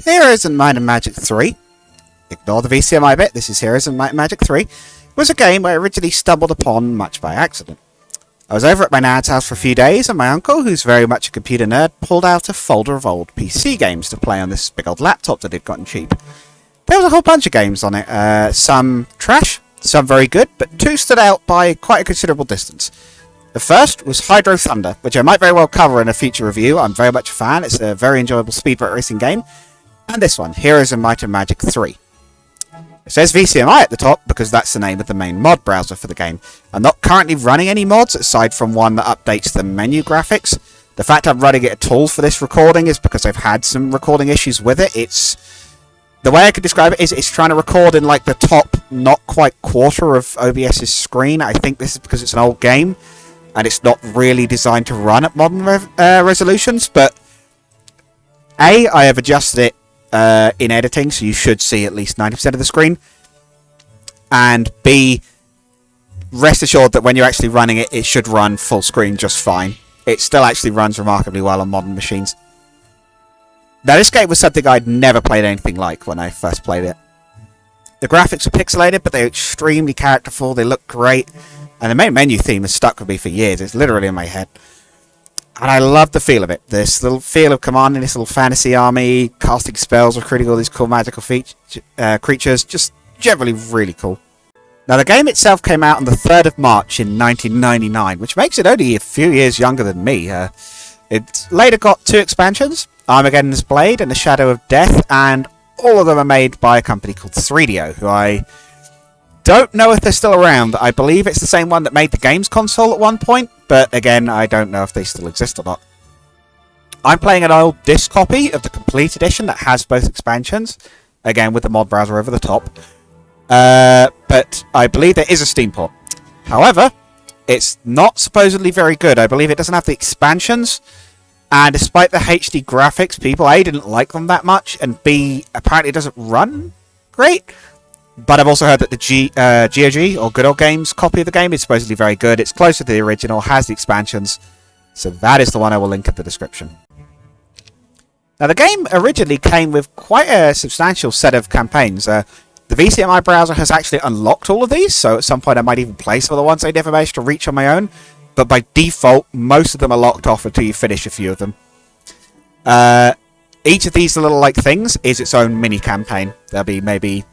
Heroes and Might and Magic 3. Ignore the VCMI bit, this is Heroes and Might and Magic 3. Was a game I originally stumbled upon much by accident. I was over at my nan's house for a few days and my uncle, who's very much a computer nerd, pulled out a folder of old PC games to play on this big old laptop that he'd gotten cheap. There was a whole bunch of games on it, some trash, some very good, but two stood out by quite a considerable distance. The first was Hydro Thunder, which I might very well cover in a future review. I'm very much a fan, it's a very enjoyable speedboat racing game. And this one, Heroes and Might and Magic 3. It says VCMI at the top because that's the name of the main mod browser for the game. I'm not currently running any mods aside from one that updates the menu graphics. The fact I'm running it at all for this recording is because I've had some recording issues with it. The way I could describe it is it's trying to record in like the top not quite quarter of OBS's screen. I think this is because it's an old game and it's not really designed to run at modern resolutions, but I have adjusted it in editing, so you should see at least 90% of the screen. And B, rest assured that when you're actually running it, it should run full screen just fine. It still actually runs remarkably well on modern machines. Now, this game was something I'd never played anything like when I first played it. The graphics are pixelated, but they're extremely characterful, they look great, and the main menu theme has stuck with me for years. It's literally in my head. And I love the feel of it. This little feel of commanding this little fantasy army, casting spells, recruiting all these cool magical creatures. Just generally really cool. Now, the game itself came out on the 3rd of March in 1999, which makes it only a few years younger than me. It later got 2 expansions, Armageddon's Blade and The Shadow of Death, and all of them are made by a company called 3DO, who I don't know if they're still around. I believe it's the same one that made the games console at one point, but again, I don't know if they still exist or not. I'm playing an old disc copy of the complete edition that has both expansions, again with the mod browser over the top, but I believe there is a Steam port. However, it's not supposedly very good. I believe it doesn't have the expansions, and despite the HD graphics, people A, didn't like them that much, and B, apparently it doesn't run great. But I've also heard that the GOG, or Good Old Games, copy of the game is supposedly very good. It's closer to the original, has the expansions, so that is the one I will link in the description. Now, the game originally came with quite a substantial set of campaigns. The VCMI browser has actually unlocked all of these, so at some point I might even play some of the ones I never managed to reach on my own. But by default, most of them are locked off until you finish a few of them. Each of these little things is its own mini campaign. There'll be maybe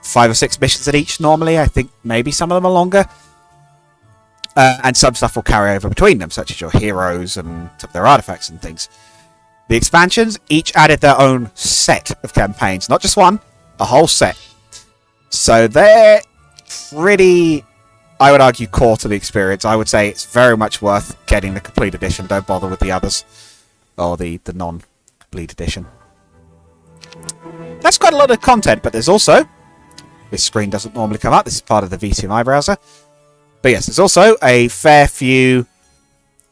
5 or 6 missions at each normally. I think maybe some of them are longer. And some stuff will carry over between them, such as your heroes and some of their artifacts and things. The expansions each added their own set of campaigns. Not just one, a whole set. So they're pretty, I would argue, core to the experience. I would say it's very much worth getting the complete edition. Don't bother with the others. Or the non-complete edition. That's quite a lot of content, but there's also... This screen doesn't normally come up. This is part of the VCMI browser. But yes, there's also a fair few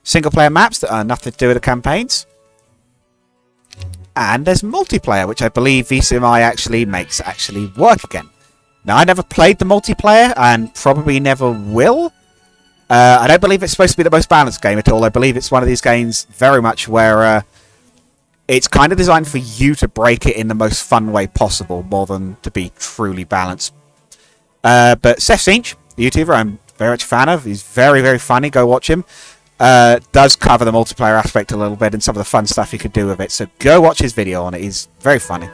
single-player maps that are nothing to do with the campaigns. And there's multiplayer, which I believe VCMI actually makes actually work again. Now, I never played the multiplayer, and probably never will. I don't believe it's supposed to be the most balanced game at all. I believe it's one of these games very much where it's kind of designed for you to break it in the most fun way possible, more than to be truly balanced. But Seth Sinch, the YouTuber I'm very much a fan of, he's very, very funny. Go watch him. Does cover the multiplayer aspect a little bit and some of the fun stuff you can do with it. So go watch his video on it. He's very funny.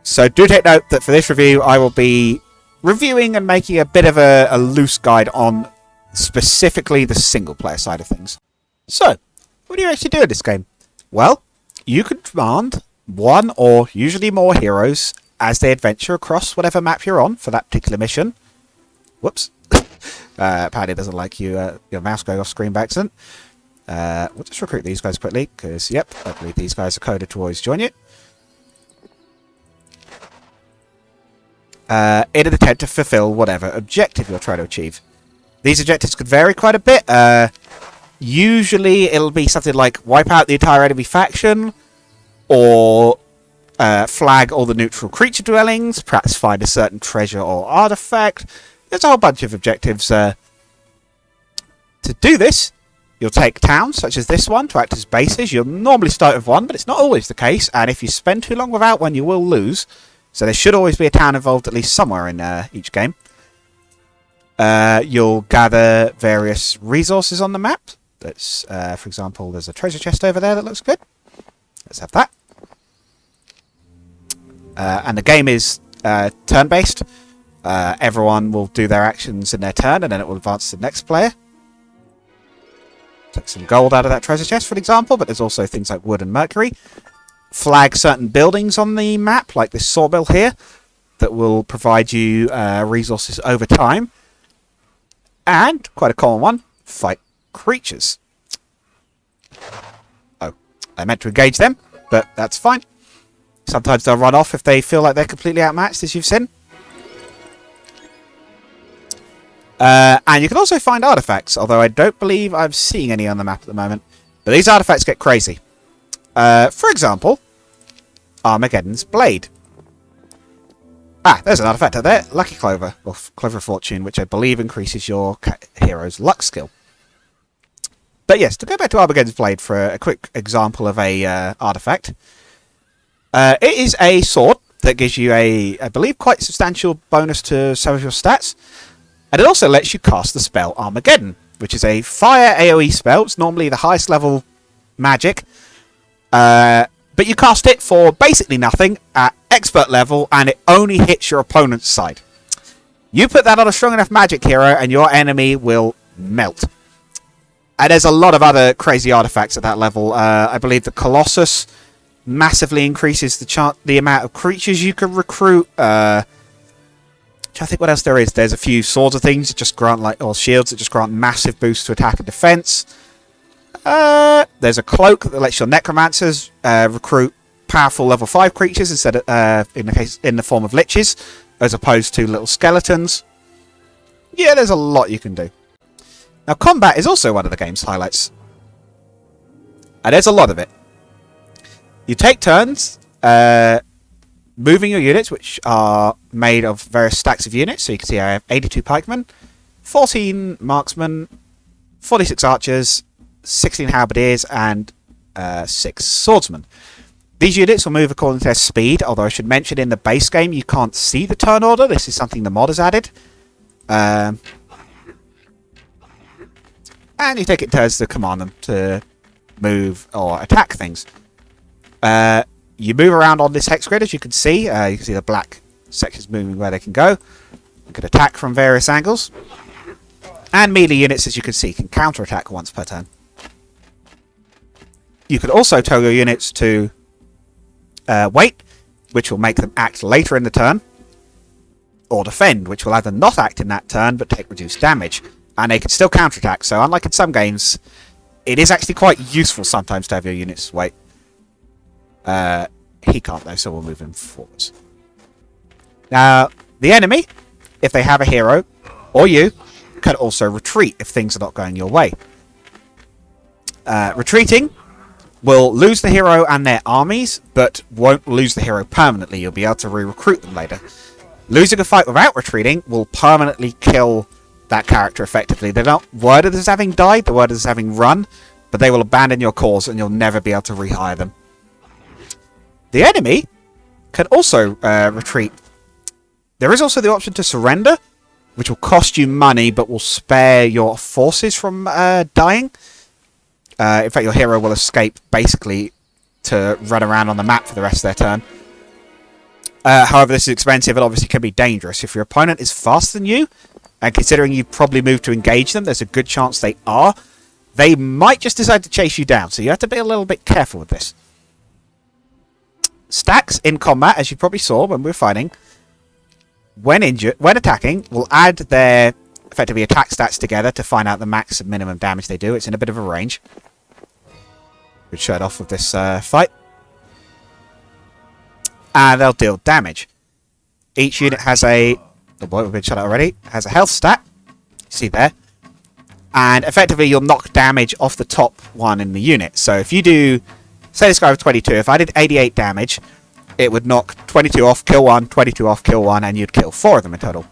So do take note that for this review, I will be reviewing and making a bit of a loose guide on specifically the single-player side of things. So, what do you actually do in this game? Well, you can command one or usually more heroes as they adventure across whatever map you're on for that particular mission. Whoops. Apparently it doesn't like your mouse going off screen by accident. We'll just recruit these guys quickly, because, yep, I believe these guys are coded to always join you. In an attempt to fulfill whatever objective you're trying to achieve. These objectives could vary quite a bit. Usually it'll be something like wipe out the entire enemy faction, or flag all the neutral creature dwellings, perhaps find a certain treasure or artifact. There's a whole bunch of objectives. To do this, You'll take towns, such as this one, to act as bases. You'll normally start with one, but it's not always the case. And if you spend too long without one, you will lose. So there should always be a town involved at least somewhere in each game. You'll gather various resources on the map. That's, for example, there's a treasure chest over there that looks good. Let's have that. And the game is turn-based. Everyone will do their actions in their turn, and then it will advance to the next player. Take some gold out of that treasure chest, for example, but there's also things like wood and mercury. Flag certain buildings on the map, like this sawmill here, that will provide you resources over time. And, quite a common one, fight creatures. Oh, I meant to engage them, but that's fine. Sometimes they'll run off if they feel like they're completely outmatched, as you've seen. And you can also find artifacts, although I don't believe I'm seeing any on the map at the moment. But these artifacts get crazy. For example, Armageddon's Blade. Ah, there's an artifact out there. Lucky Clover, or Clover of Fortune, which I believe increases your hero's luck skill. But yes, to go back to Armageddon's Blade for a quick example of a artifact. It is a sword that gives you a, I believe, quite substantial bonus to some of your stats. And it also lets you cast the spell Armageddon, which is a fire AoE spell. It's normally the highest level magic. But you cast it for basically nothing at expert level, and it only hits your opponent's side. You put that on a strong enough magic hero, and your enemy will melt. And there's a lot of other crazy artifacts at that level. I believe the Colossus massively increases the amount of creatures you can recruit. I think what else there is. There's a few swords of things that just grant, or shields that just grant massive boosts to attack and defense. There's a cloak that lets your necromancers recruit powerful level 5 creatures instead of in the form of liches, as opposed to little skeletons. Yeah, there's a lot you can do. Now, combat is also one of the game's highlights, and there's a lot of it. You take turns moving your units, which are made of various stacks of units. So you can see I have 82 pikemen, 14 marksmen, 46 archers, 16 halberdiers, and 6 swordsmen. These units will move according to their speed, although I should mention in the base game you can't see the turn order. This is something the mod has added. And you take it turns to command them to move or attack things. You move around on this hex grid, as you can see. You can see the black sections moving where they can go. You can attack from various angles. And melee units, as you can see, can counter-attack once per turn. You can also tell your units to wait, which will make them act later in the turn. Or defend, which will either not act in that turn, but take reduced damage. And they can still counter-attack, so unlike in some games, it is actually quite useful sometimes to have your units wait. He can't though, so we'll move him forwards. Now, the enemy, if they have a hero, or you, can also retreat if things are not going your way. Retreating will lose the hero and their armies, but won't lose the hero permanently. You'll be able to re-recruit them later. Losing a fight without retreating will permanently kill that character effectively. They're not worded as having died, they're worded as having run, but they will abandon your cause and you'll never be able to rehire them. The enemy can also retreat. There is also the option to surrender, which will cost you money but will spare your forces from dying. In fact, your hero will escape basically to run around on the map for the rest of their turn. However, this is expensive and obviously can be dangerous. If your opponent is faster than you, and considering you probably moved to engage them, there's a good chance they are, they might just decide to chase you down. So you have to be a little bit careful with this. Stacks in combat, as you probably saw when we were fighting, when attacking, will add their effectively attack stats together to find out the max and minimum damage they do. It's in a bit of a range. We'll show it off with this fight. And they'll deal damage. Each unit has a... Oh boy, we've been shot out already. Has a health stat. See there. And effectively, you'll knock damage off the top one in the unit. So if you do... Say this guy with 22. If I did 88 damage, it would knock 22 off, kill 1, 22 off, kill 1, and you'd kill 4 of them in total.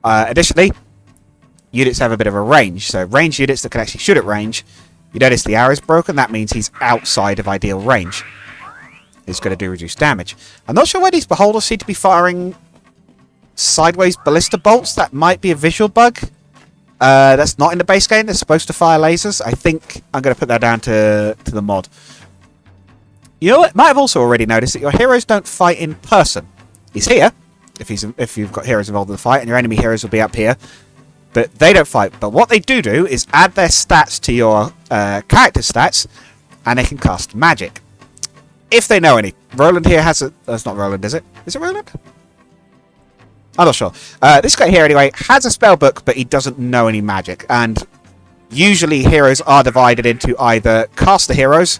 Additionally, units have a bit of a range. So range units that can actually shoot at range. You notice the arrow's broken. That means he's outside of ideal range. It's going to do reduced damage. I'm not sure why these beholders seem to be firing sideways ballista bolts. That might be a visual bug. That's not in the base game. They're supposed to fire lasers. I think I'm going to put that down to the mod. You know what? Might have also already noticed that your heroes don't fight in person. He's here, if you've got heroes involved in the fight, and your enemy heroes will be up here. But they don't fight. But what they do is add their stats to your character stats, and they can cast magic. If they know any. Roland here has a... That's not Roland, is it? Is it Roland? I'm not sure. This guy here, anyway, has a spell book, but he doesn't know any magic. And usually heroes are divided into either caster heroes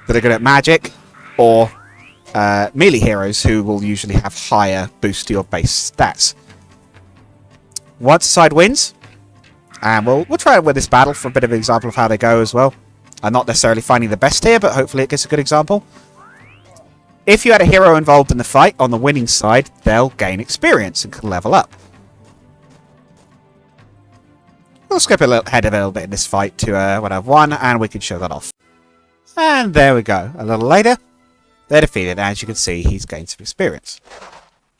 that are good at magic, or melee heroes who will usually have higher boost to your base stats. Once a side wins, and we'll try and win this battle for a bit of an example of how they go as well. I'm not necessarily finding the best here, but hopefully it gives a good example. If you had a hero involved in the fight on the winning side, they'll gain experience and can level up. We'll skip ahead a little bit in this fight to when I've won, and we can show that off. And there we go. A little later, they're defeated. As you can see, he's gained some experience.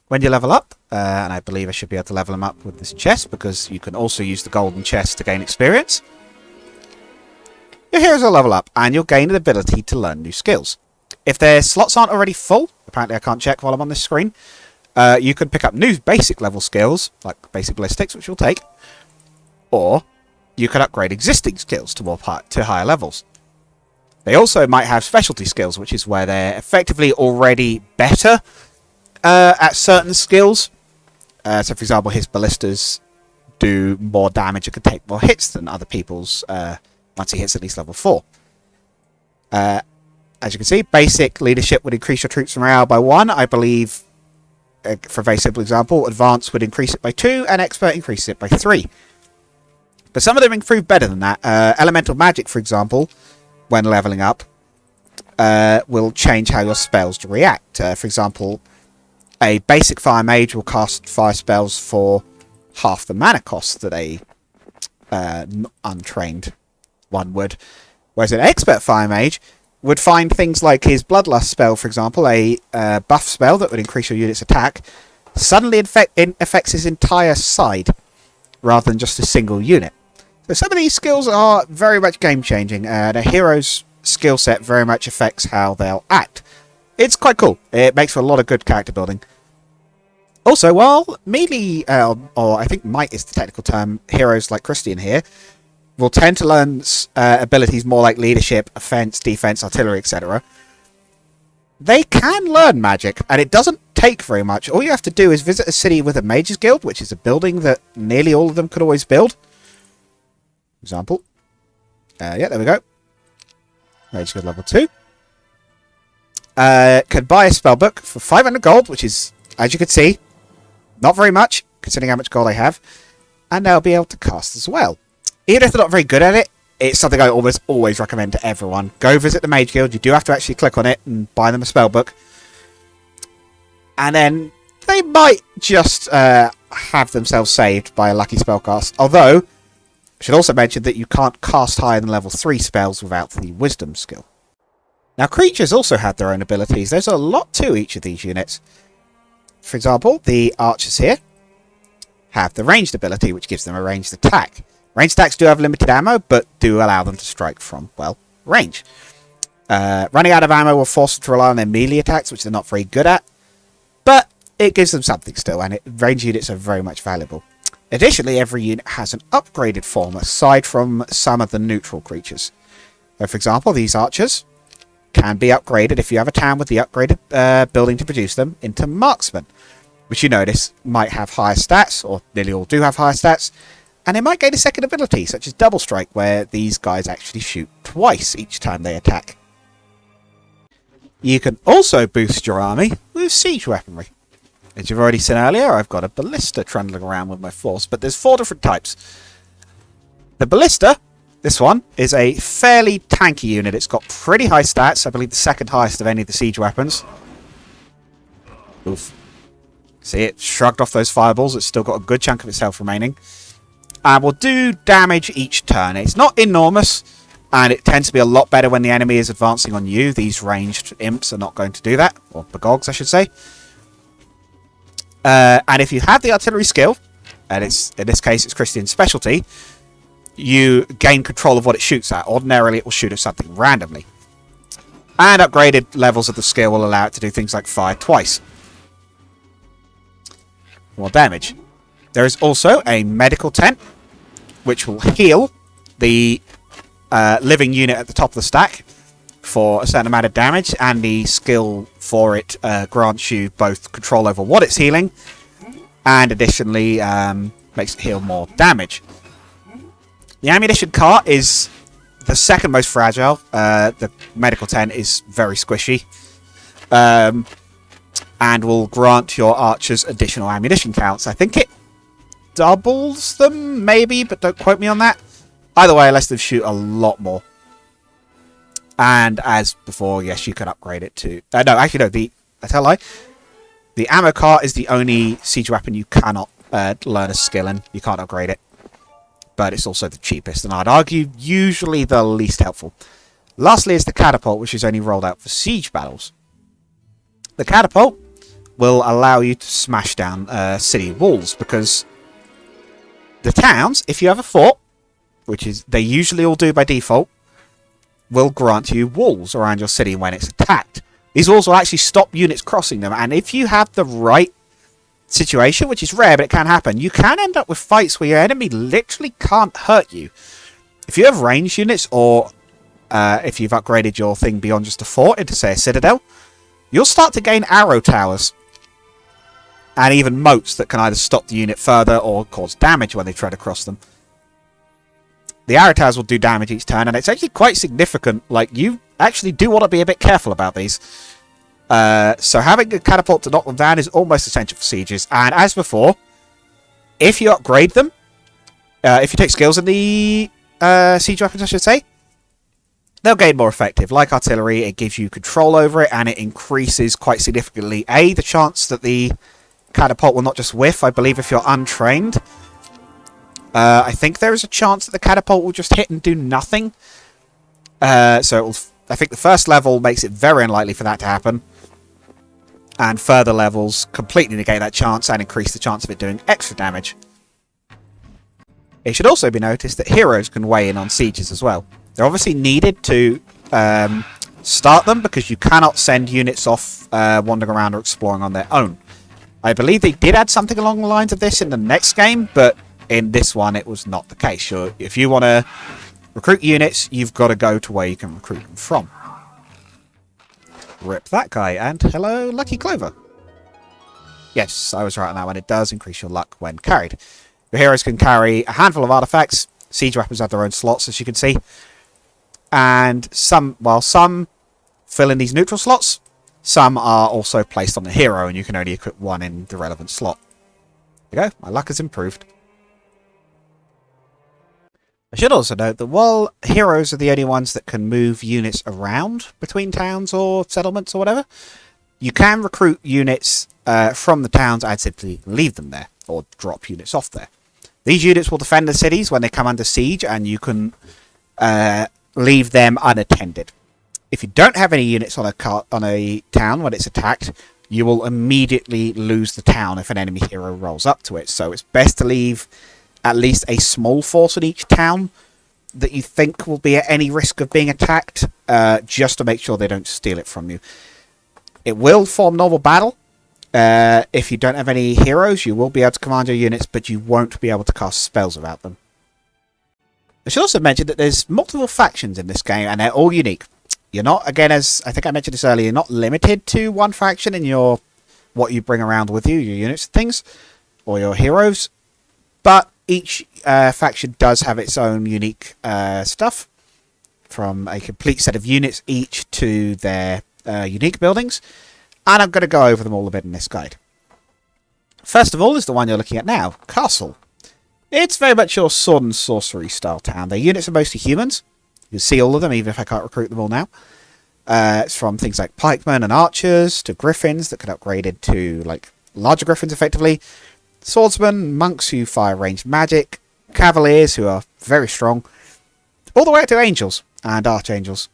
When you level up, and I believe I should be able to level him up with this chest, because you can also use the golden chest to gain experience. Your heroes will level up, and you'll gain an ability to learn new skills. If their slots aren't already full, apparently I can't check while I'm on this screen, you can pick up new basic level skills, like basic ballistics, which you'll take, or you can upgrade existing skills to higher levels. They also might have specialty skills, which is where they're effectively already better at certain skills. So, for example, his ballistas do more damage and can take more hits than other people's once he hits at least level 4. As you can see, basic leadership would increase your troops' morale by 1. I believe, for a very simple example, advanced would increase it by 2, and expert increases it by 3. But some of them improve better than that. Elemental magic, for example, when leveling up, will change how your spells react. For example, a basic fire mage will cast fire spells for half the mana cost that a untrained one would. Whereas an expert fire mage would find things like his Bloodlust spell, for example, a buff spell that would increase your unit's attack, suddenly affects his entire side, rather than just a single unit. So some of these skills are very much game-changing. The hero's skill set very much affects how they'll act. It's quite cool. It makes for a lot of good character building. Also, while melee, or I think might is the technical term, heroes like Christian here, will tend to learn abilities more like leadership, offense, defense, artillery, etc. They can learn magic, and it doesn't take very much. All you have to do is visit a city with a mages guild, which is a building that nearly all of them could always build. Example. Yeah, there we go. Mage Guild level 2. Can buy a spellbook for 500 gold, which is, as you can see, not very much, considering how much gold I have. And they'll be able to cast as well. Even if they're not very good at it, it's something I almost always recommend to everyone. Go visit the Mage Guild. You do have to actually click on it and buy them a spellbook. And then they might just have themselves saved by a lucky spellcast. Although, I should also mention that you can't cast higher than level 3 spells without the Wisdom skill. Now, creatures also have their own abilities. There's a lot to each of these units. For example, the archers here have the ranged ability, which gives them a ranged attack. Ranged attacks do have limited ammo, but do allow them to strike from, well, range. Running out of ammo will force them to rely on their melee attacks, which they're not very good at. But it gives them something still, and ranged units are very much valuable. Additionally, every unit has an upgraded form, aside from some of the neutral creatures. So, for example, these archers can be upgraded, if you have a town with the upgraded building to produce them, into marksmen, which you notice might have higher stats, or nearly all do have higher stats, and they might gain a second ability, such as Double Strike, where these guys actually shoot twice each time they attack. You can also boost your army with siege weaponry. As you've already seen earlier, I've got a Ballista trundling around with my force, but there's 4 different types. The Ballista, this one, is a fairly tanky unit. It's got pretty high stats, I believe the second highest of any of the siege weapons. Oof. See, it shrugged off those fireballs. It's still got a good chunk of its health remaining. and will do damage each turn. It's not enormous, and it tends to be a lot better when the enemy is advancing on you. These ranged imps are not going to do that, or Bagogs I should say. And if you have the artillery skill, and it's in this case it's Christian's specialty, you gain control of what it shoots at. Ordinarily it will shoot at something randomly. And upgraded levels of the skill will allow it to do things like fire twice. More damage. There is also a medical tent, which will heal the living unit at the top of the stack for a certain amount of damage, and the skill for it grants you both control over what it's healing, and additionally makes it heal more damage. The ammunition cart is the second most fragile. The medical tent is very squishy. And will grant your archers additional ammunition counts. I think it doubles them, maybe, but don't quote me on that. Either way, it lets them shoot a lot more. And as before, yes, you can upgrade it to... no, actually, no, I tell a lie. The ammo cart is the only siege weapon you cannot learn a skill in. You can't upgrade it. But it's also the cheapest, and I'd argue usually the least helpful. Lastly is the Catapult, which is only rolled out for siege battles. The Catapult will allow you to smash down city walls, because the towns, if you have a fort, which is they usually all do by default, will grant you walls around your city when it's attacked. These walls will actually stop units crossing them, and if you have the right situation, which is rare but it can happen, you can end up with fights where your enemy literally can't hurt you. If you have ranged units, or if you've upgraded your thing beyond just a fort into, say, a citadel, you'll start to gain arrow towers and even moats that can either stop the unit further or cause damage when they try to cross them. The arrow towers will do damage each turn, and it's actually quite significant. Like, you actually do want to be a bit careful about these. So having a catapult to knock them down is almost essential for sieges. And as before, if you upgrade them, if you take skills in the siege weapons, I should say, they'll gain more effective. Like artillery, it gives you control over it, and it increases quite significantly, the chance that the catapult will not just whiff. I believe if you're untrained, I think there is a chance that the catapult will just hit and do nothing. So it will, I think the first level makes it very unlikely for that to happen, and further levels completely negate that chance and increase the chance of it doing extra damage. It should also be noticed that heroes can weigh in on sieges as well. They're obviously needed to start them, because you cannot send units off wandering around or exploring on their own. I believe they did add something along the lines of this in the next game, but in this one it was not the case. If you want to recruit units, you've got to go to where you can recruit them from. Rip that guy, and hello, Lucky Clover. Yes, I was right on that one. It does increase your luck when carried. Your heroes can carry a handful of artifacts. Siege weapons have their own slots, as you can see. And some fill in these neutral slots, some are also placed on the hero, and you can only equip one in the relevant slot. There you go, my luck has improved. I should also note that while heroes are the only ones that can move units around between towns or settlements or whatever, you can recruit units from the towns and simply leave them there, or drop units off there. These units will defend the cities when they come under siege, and you can leave them unattended. If you don't have any units on a town when it's attacked, you will immediately lose the town if an enemy hero rolls up to it. So it's best to leave at least a small force in each town that you think will be at any risk of being attacked, just to make sure they don't steal it from you. It will form normal battle. If you don't have any heroes, you will be able to command your units, but you won't be able to cast spells without them. I should also mention that there's multiple factions in this game, and they're all unique. You're not, again, as I think I mentioned this earlier, you're not limited to one faction in what you bring around with you, your units and things, or your heroes. But each faction does have its own unique stuff, from a complete set of units each to their unique buildings. And I'm going to go over them all a bit in this guide. First of all is the one you're looking at now, Castle. It's very much your sword and sorcery style town. Their units are mostly humans. You can see all of them, even if I can't recruit them all now. It's from things like pikemen and archers to griffins that can upgrade into like larger griffins effectively. Swordsmen, monks who fire ranged magic, Cavaliers, who are very strong, all the way up to Angels and Archangels.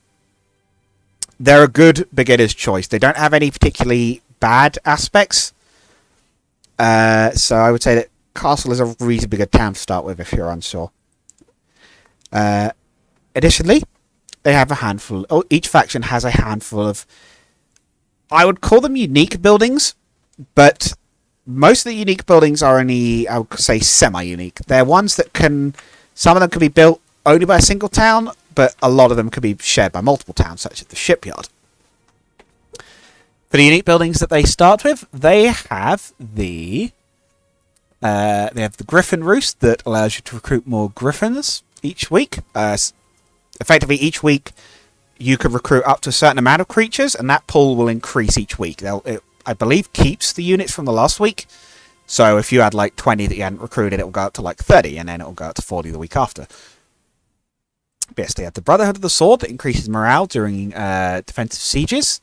They're a good beginner's choice. They don't have any particularly bad aspects. So I would say that Castle is a reasonably good town to start with if you're unsure. Additionally, they have a handful. Each faction has a handful of, I would call them unique buildings, but most of the unique buildings are only, I would say, semi-unique. They're ones that can, some of them can be built only by a single town, but a lot of them can be shared by multiple towns, such as the Shipyard. For the unique buildings that they start with, they have the Griffin Roost that allows you to recruit more Griffins each week. Effectively, each week you can recruit up to a certain amount of creatures, and that pool will increase each week. It, I believe, keeps the units from the last week. So if you had like 20 that you hadn't recruited, it will go up to like 30, and then it will go up to 40 the week after. Yes, they have the Brotherhood of the Sword that increases morale during defensive sieges.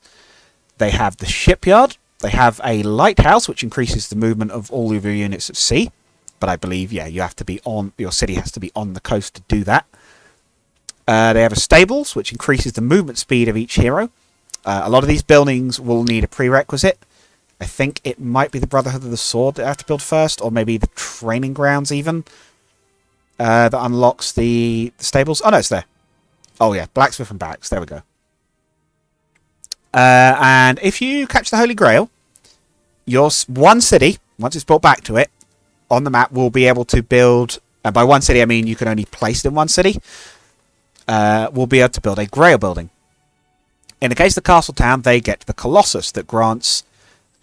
They have the Shipyard. They have a Lighthouse, which increases the movement of all of your units at sea. But I believe, yeah, you have to be on, your city has to be on the coast to do that. They have a Stables, which increases the movement speed of each hero. A lot of these buildings will need a prerequisite. I think it might be the Brotherhood of the Sword that I have to build first, or maybe the Training Grounds even. That unlocks the Stables. Oh, no, it's there. Oh, yeah, Blacksmith and Barracks. There we go. And if you catch the Holy Grail, your one city, once it's brought back to it, on the map will be able to build, and by one city I mean you can only place it in one city, will be able to build a Grail building. In the case of the Castle Town, they get the Colossus that grants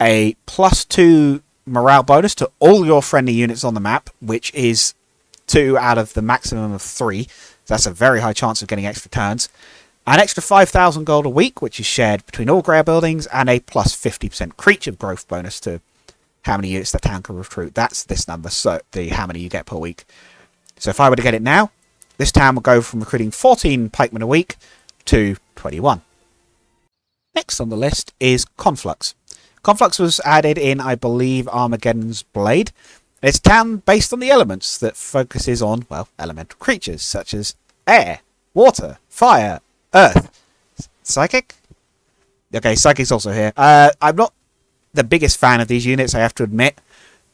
a +2 morale bonus to all your friendly units on the map, which is 2 out of the maximum of 3. So that's a very high chance of getting extra turns. An extra 5,000 gold a week, which is shared between all Grail buildings, and a +50% creature growth bonus to how many units the town can recruit. That's this number, so how many you get per week. So if I were to get it now, this town will go from recruiting 14 pikemen a week to 21. Next on the list is Conflux. Conflux was added in, I believe, Armageddon's Blade. It's a town based on the elements that focuses on, well, elemental creatures such as air, water, fire, earth. Psychic? Okay, Psychic's also here. I'm not the biggest fan of these units, I have to admit.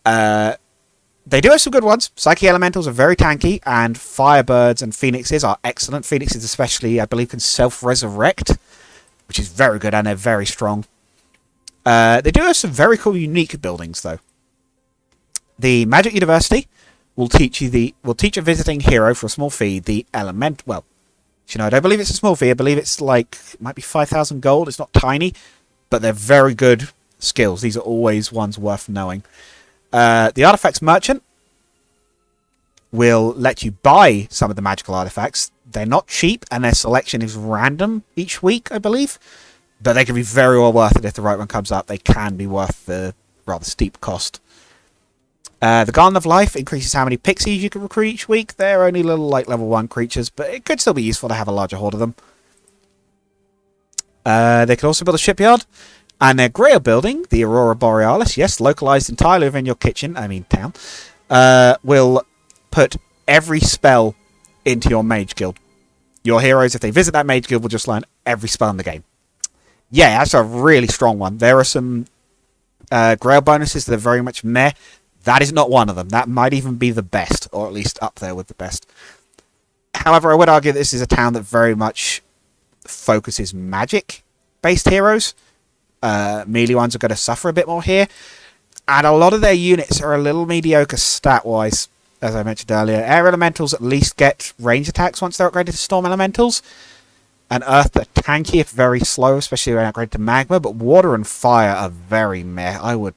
They do have some good ones. Psychic Elementals are very tanky, and Firebirds and Phoenixes are excellent. Phoenixes especially, I believe, can self-resurrect, which is very good, and they're very strong. They do have some very cool, unique buildings, though. The Magic University will teach a visiting hero for a small fee the element. Well, you know, I don't believe it's a small fee. I believe it's like, it might be 5,000 gold. It's not tiny, but they're very good skills. These are always ones worth knowing. The Artifacts Merchant will let you buy some of the magical artifacts. They're not cheap, and their selection is random each week, I believe. But they can be very well worth it if the right one comes up. They can be worth the rather steep cost. The Garden of Life increases how many pixies you can recruit each week. They're only little, like, level 1 creatures, but it could still be useful to have a larger horde of them. They can also build a shipyard. And their Grail building, the Aurora Borealis, yes, localized entirely within your town, will put every spell into your Mage Guild. Your heroes, if they visit that Mage Guild, will just learn every spell in the game. Yeah, that's a really strong one. There are some Grail bonuses that are very much meh. That is not one of them. That might even be the best, or at least up there with the best. However, I would argue this is a town that very much focuses magic-based heroes. Melee ones are going to suffer a bit more here. And a lot of their units are a little mediocre stat-wise, as I mentioned earlier. Air Elementals at least get range attacks once they're upgraded to Storm Elementals. And Earth are tanky if very slow, especially when upgraded to Magma. But Water and Fire are very meh. I would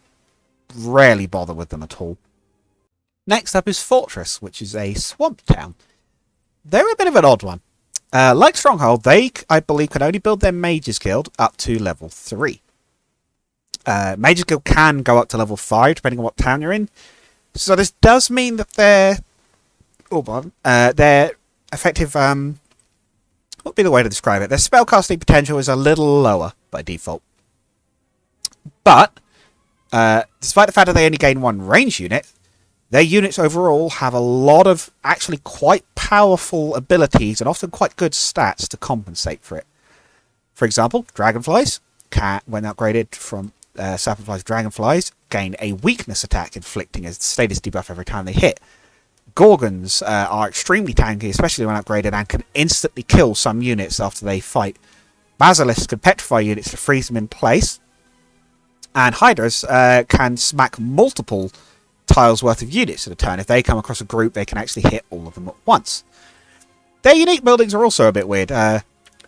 rarely bother with them at all. Next up is Fortress, which is a swamp town. They're a bit of an odd one. Like Stronghold, they, I believe, can only build their Mages Guild up to level 3. Mages Guild can go up to level 5, depending on what town you're in. So this does mean that their effective, what would be the way to describe it? Their spellcasting potential is a little lower by default. But, despite the fact that they only gain 1 range unit, Their units overall have a lot of actually quite powerful abilities and often quite good stats to compensate for it. For example, Dragonflies, when upgraded from Sacrifice Dragonflies, gain a weakness attack, inflicting a status debuff every time they hit. Gorgons are extremely tanky, especially when upgraded, and can instantly kill some units after they fight. Basilisks can petrify units to freeze them in place. And Hydras can smack multiple tiles worth of units at a turn. If they come across a group, they can actually hit all of them at once. Their unique buildings are also a bit weird.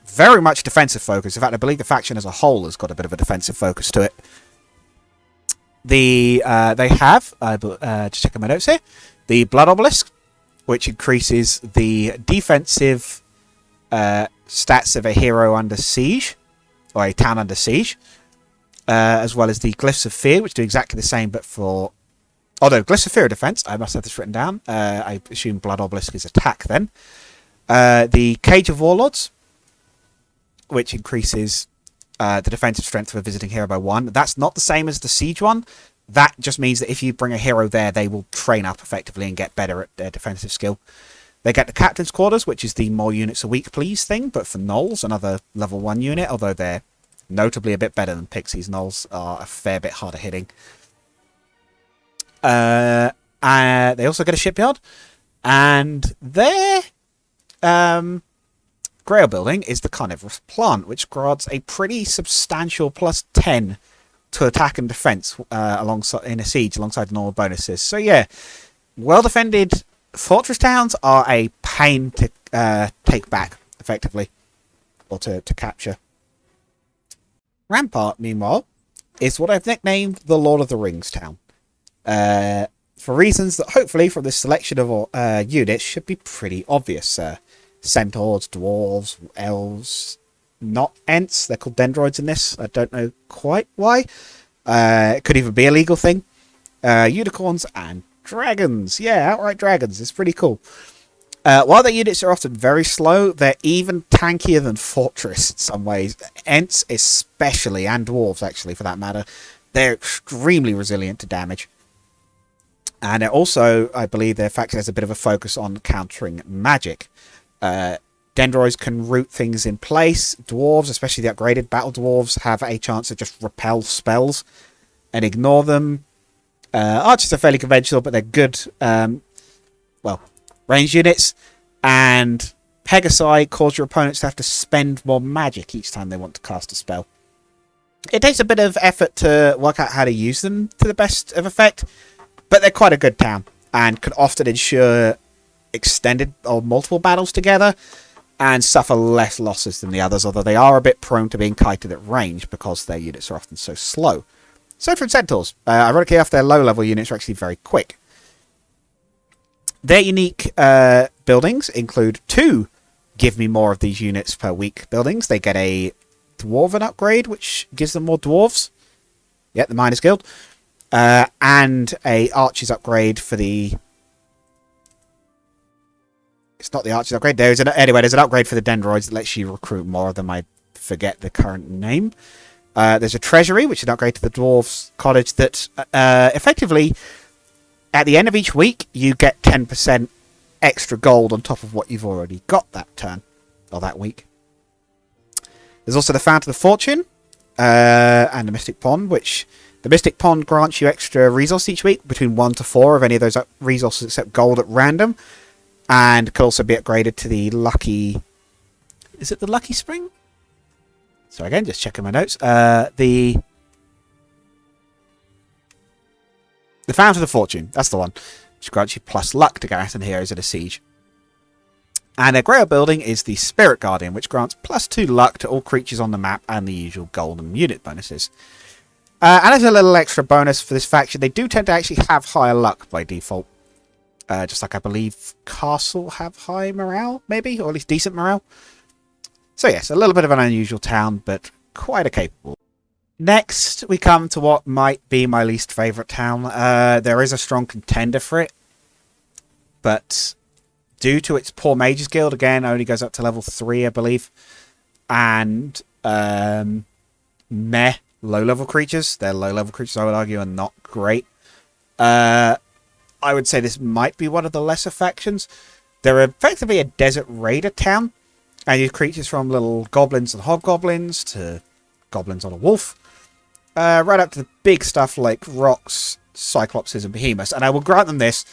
Very much defensive focus. In fact, I believe the faction as a whole has got a bit of a defensive focus to it. They have, just checking my notes here, the Blood Obelisk, which increases the defensive stats of a hero under siege, or a town under siege, as well as the Glyphs of Fear, which do exactly the same, but for... Oh no, Glyphs of Fear are defense. I must have this written down. I assume Blood Obelisk is attack then. The Cage of Warlords, which increases the defensive strength of a visiting hero by 1. That's not the same as the siege one. That just means that if you bring a hero there, they will train up effectively and get better at their defensive skill. They get the Captain's Quarters, which is the more units a week please thing, but for Gnolls, another level 1 unit, although they're notably a bit better than Pixies. Gnolls are a fair bit harder hitting. They also get a Shipyard, and their Grail building is the Carnivorous Plant, which grants a pretty substantial +10 to attack and defense alongside in a siege alongside normal bonuses. So yeah, well defended fortress towns are a pain to take back effectively, or to capture. Rampart, meanwhile, is what I've nicknamed the Lord of the Rings town. For reasons that hopefully from this selection of units should be pretty obvious. Centaurs, dwarves, elves, not Ents. They're called dendroids in this. I don't know quite why. It could even be a legal thing. Unicorns and dragons. Yeah, outright dragons. It's pretty cool. While their units are often very slow, they're even tankier than Fortress in some ways. Ents especially, and dwarves actually for that matter. They're extremely resilient to damage. And also, I believe their faction has a bit of a focus on countering magic. Dendroids can root things in place. Dwarves, especially the upgraded battle dwarves, have a chance to just repel spells and ignore them. Archers are fairly conventional, but they're good, ranged units. And Pegasi cause your opponents to have to spend more magic each time they want to cast a spell. It takes a bit of effort to work out how to use them to the best of effect, but they're quite a good town and can often ensure extended or multiple battles together and suffer less losses than the others, although they are a bit prone to being kited at range because their units are often so slow. So from Centaurs, ironically enough, their low-level units are actually very quick. Their unique buildings include 2 give me more of these units per week buildings. They get a Dwarven upgrade, which gives them more dwarves. Yeah, the Miners Guild. And a Archers upgrade for the... It's not the Archers upgrade. There's an upgrade for the Dendroids that lets you recruit more of them. I forget the current name. There's a Treasury, which is an upgrade to the Dwarves Cottage that effectively, at the end of each week, you get 10% extra gold on top of what you've already got that turn, or that week. There's also the Fountain of Fortune, and the Mystic Pond, which... The Mystic Pond grants you extra resources each week, between 1 to 4 of any of those resources except gold at random. And could also be upgraded to the Lucky... Is it the Lucky Spring? So again, just checking my notes. The Fountain of Fortune, that's the one. Which grants you plus luck to garrison heroes at a siege. And their Grail building is the Spirit Guardian, which grants +2 luck to all creatures on the map and the usual golden unit bonuses. And as a little extra bonus for this faction, they do tend to actually have higher luck by default. Just like I believe Castle have high morale, maybe? Or at least decent morale. So yes, a little bit of an unusual town, but quite a capable. Next, we come to what might be my least favourite town. There is a strong contender for it. But due to its poor Mages Guild, again, only goes up to level 3, I believe. And low-level creatures. Their low-level creatures, I would argue, are not great. I would say this might be one of the lesser factions. They're effectively a desert raider town, and you have creatures from little goblins and hobgoblins to goblins on a wolf, right up to the big stuff like rocks, cyclopses, and behemoths. And I will grant them this: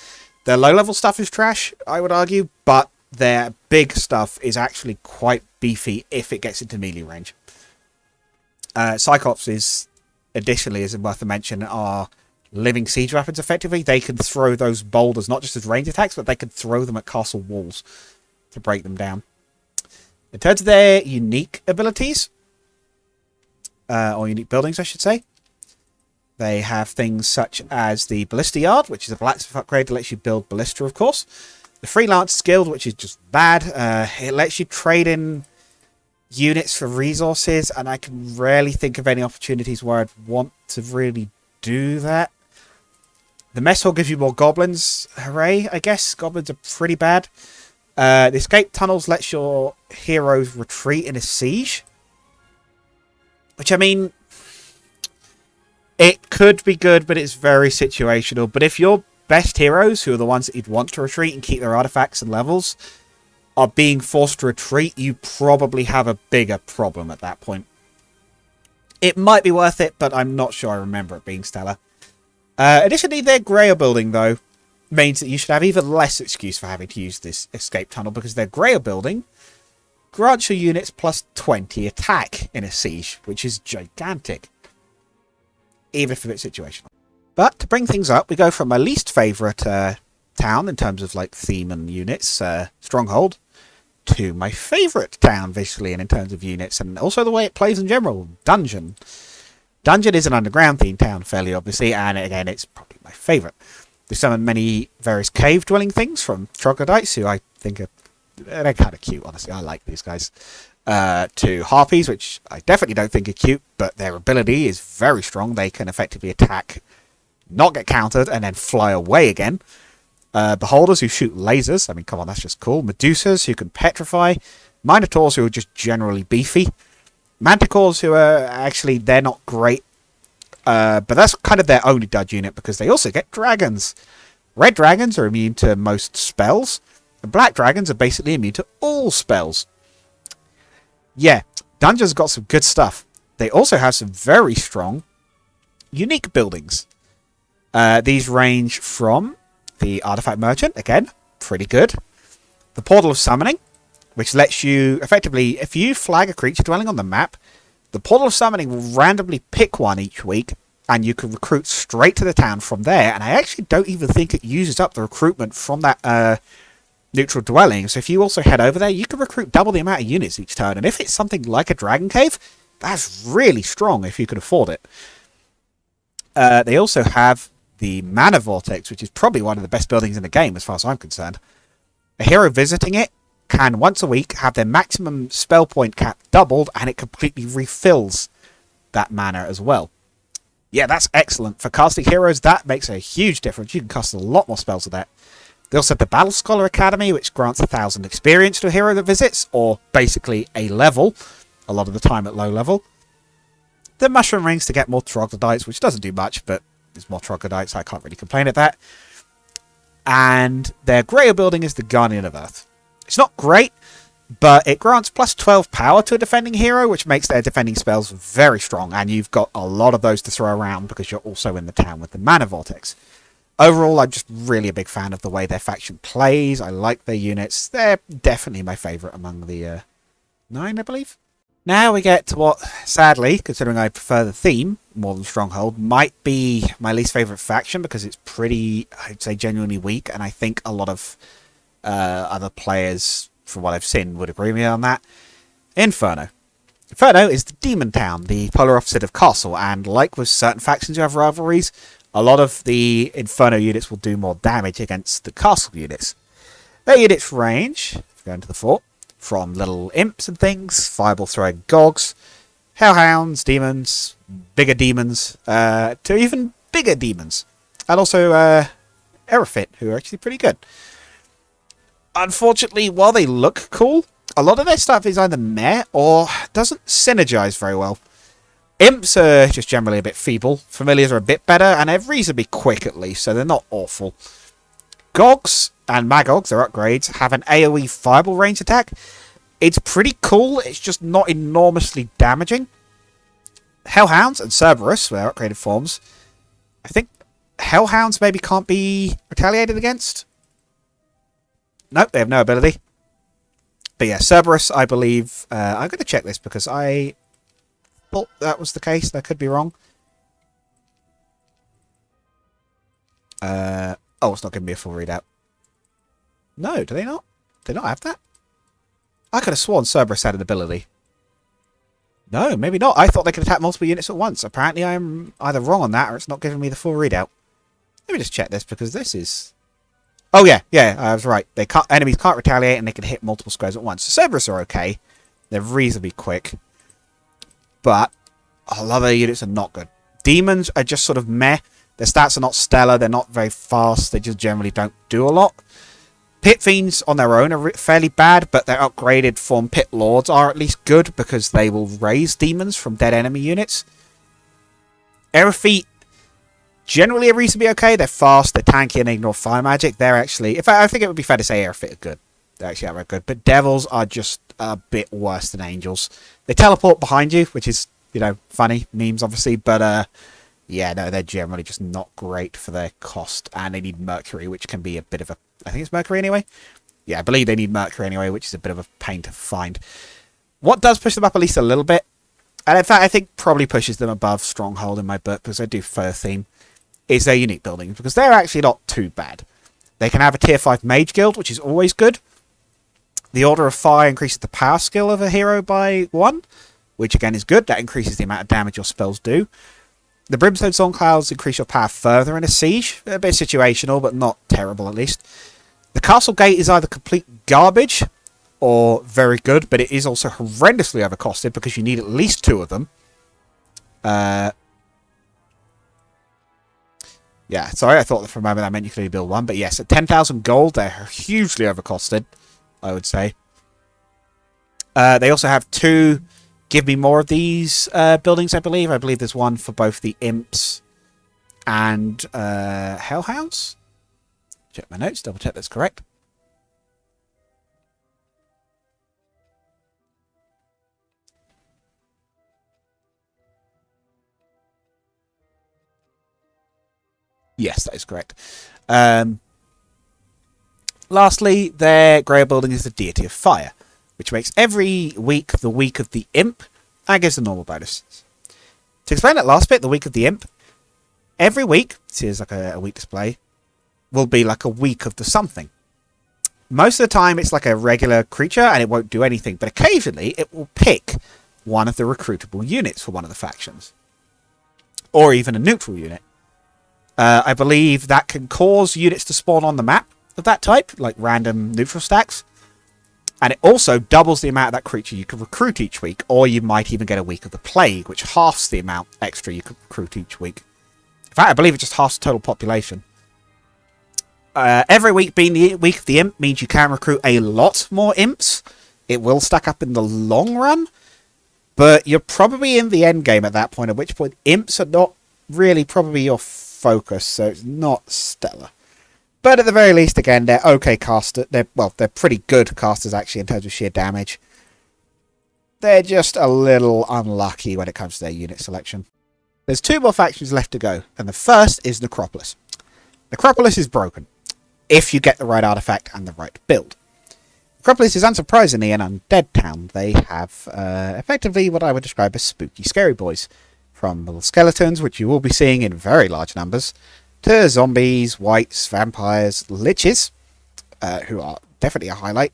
their low-level stuff is trash, I would argue, but their big stuff is actually quite beefy if it gets into melee range. Cyclops is, additionally, is worth a mention, are living siege weapons, effectively. They can throw those boulders, not just as range attacks, but they can throw them at castle walls to break them down. In terms of their unique abilities, or unique buildings, I should say, they have things such as the Ballista Yard, which is a blacksmith upgrade that lets you build Ballista, of course. The Freelance Guild, which is just bad. It lets you trade in units for resources, and I can rarely think of any opportunities where I'd want to really do that. The Mess Hall gives you more goblins. Hooray, I guess. Goblins are pretty bad. The Escape Tunnels lets your heroes retreat in a siege. Which, I mean, it could be good, but it's very situational. But if your best heroes, who are the ones that you'd want to retreat and keep their artifacts and levels, are being forced to retreat, you probably have a bigger problem at that point. It might be worth it, but I'm not sure I remember it being stellar. Additionally, their Grail building, though, means that you should have even less excuse for having to use this escape tunnel, because their Grail building grants your units plus 20 attack in a siege, which is gigantic, even if a bit situational. But to bring things up, we go from my least favourite town in terms of like theme and units, Stronghold, to my favourite town visually and in terms of units, and also the way it plays in general, Dungeon. Dungeon is an underground themed town, fairly obviously, and again, it's probably my favourite. They summon many various cave-dwelling things from troglodytes, who I think are they're kind of cute, honestly. I like these guys. To harpies, which I definitely don't think are cute, but their ability is very strong. They can effectively attack, not get countered, and then fly away again. Beholders, who shoot lasers. I mean, come on, that's just cool. Medusas, who can petrify. Minotaurs, who are just generally beefy. Manticores, who are actually, they're not great. But that's kind of their only dud unit, because they also get dragons. Red dragons are immune to most spells, and black dragons are basically immune to all spells. Yeah, Dungeon's got some good stuff. They also have some very strong, unique buildings. These range from the Artifact Merchant, again, pretty good. The Portal of Summoning, which lets you, effectively, if you flag a creature dwelling on the map, the Portal of Summoning will randomly pick one each week, and you can recruit straight to the town from there. And I actually don't even think it uses up the recruitment from that neutral dwelling. So if you also head over there, you can recruit double the amount of units each turn. And if it's something like a Dragon Cave, that's really strong if you can afford it. They also have the Mana Vortex, which is probably one of the best buildings in the game as far as I'm concerned. A hero visiting it can once a week have their maximum spell point cap doubled, and it completely refills that mana as well. Yeah, that's excellent. For casting heroes, that makes a huge difference. You can cast a lot more spells with that. They also have the Battle Scholar Academy, which grants 1,000 experience to a hero that visits, or basically a level, a lot of the time at low level. The Mushroom Rings to get more troglodytes, which doesn't do much, but there's more troglodytes, I can't really complain at that. And their Grail building is the Guardian of Earth. It's not great, but it grants plus 12 power to a defending hero, which makes their defending spells very strong, and you've got a lot of those to throw around because you're also in the town with the Mana Vortex. Overall, I'm just really a big fan of the way their faction plays. I like their units. They're definitely my favourite among the 9, I believe. Now we get to what, sadly, considering I prefer the theme more than Stronghold, might be my least favourite faction, because it's pretty, I'd say, genuinely weak, and I think a lot of other players, from what I've seen, would agree with me on that. Inferno. Inferno is the demon town, the polar opposite of Castle, and like with certain factions who have rivalries, a lot of the Inferno units will do more damage against the Castle units. Their units range, if we go into the fort, from little imps and things, fireball throwing gogs, hellhounds, demons, bigger demons, to even bigger demons. And also Erefit, who are actually pretty good. Unfortunately, while they look cool, a lot of their stuff is either meh or doesn't synergize very well. Imps are just generally a bit feeble, familiars are a bit better, and they're reasonably quick at least, so they're not awful. Gogs and Magogs, their upgrades, have an AoE fireball range attack. It's pretty cool, it's just not enormously damaging. Hellhounds and Cerberus, with their upgraded forms. I think Hellhounds maybe can't be retaliated against. Nope, they have no ability. But yeah, Cerberus, I believe... I'm going to check this because I thought that was the case. I could be wrong. Oh, it's not giving me a full readout. No, do they not? Do they not have that? I could have sworn Cerberus had an ability. No, maybe not. I thought they could attack multiple units at once. Apparently I'm either wrong on that or it's not giving me the full readout. Let me just check this because this is... Oh yeah, I was right. Enemies can't retaliate and they can hit multiple squares at once. So Cerberus are okay. They're reasonably quick. But a lot of their units are not good. Demons are just sort of meh. Their stats are not stellar. They're not very fast. They just generally don't do a lot. Pit Fiends on their own are fairly bad, but their upgraded form Pit Lords are at least good because they will raise demons from dead enemy units. Aeropheet generally are reasonably okay. They're fast, they're tanky, and they ignore fire magic. They're actually... In fact, I think it would be fair to say Aeropheet are good. They're actually outright good. But Devils are just a bit worse than Angels. They teleport behind you, which is, you know, funny. Memes, obviously. But, yeah, no, they're generally just not great for their cost. And they need Mercury, which can be a bit of a... I think it's Mercury anyway. Yeah, I believe they need Mercury anyway, which is a bit of a pain to find. What does push them up at least a little bit, and in fact I think probably pushes them above Stronghold in my book, because I do prefer theme, is their unique buildings, because they're actually not too bad. They can have a tier 5 mage guild, which is always good. The Order of Fire increases the power skill of a hero by 1, which again is good. That increases the amount of damage your spells do. The Brimstone Storm Clouds increase your power further in a siege. A bit situational, but not terrible at least. The Castle Gate is either complete garbage or very good, but it is also horrendously overcosted because you need at least 2 of them. Yeah, sorry, I thought that for a moment that meant you could only build 1, but yes, at 10,000 gold, they're hugely overcosted, I would say. They also have 2... Give me more of these buildings, I believe. I believe there's one for both the Imps and Hellhounds. Check my notes, double check that's correct. Yes, that is correct. Lastly, their Grail building is the Deity of Fire, which makes every week the week of the Imp and gives the normal bonuses. To explain that last bit, the week of the Imp, every week, see there's like a week display, will be like a week of the something. Most of the time it's like a regular creature and it won't do anything, but occasionally it will pick one of the recruitable units for one of the factions. Or even a neutral unit. I believe that can cause units to spawn on the map of that type, like random neutral stacks. And it also doubles the amount of that creature you can recruit each week, or you might even get a week of the Plague, which halves the amount extra you can recruit each week. In fact, I believe it just halves the total population. Every week being the week of the Imp means you can recruit a lot more Imps. It will stack up in the long run, but you're probably in the end game at that point, at which point Imps are not really probably your focus, so it's not stellar. But at the very least, again, they're okay casters. They're pretty good casters, actually, in terms of sheer damage. They're just a little unlucky when it comes to their unit selection. There's 2 more factions left to go, and the first is Necropolis. Necropolis is broken, if you get the right artifact and the right build. Necropolis is unsurprisingly an undead town. They have effectively what I would describe as spooky scary boys. From little skeletons, which you will be seeing in very large numbers, to zombies, wights, vampires, liches, who are definitely a highlight,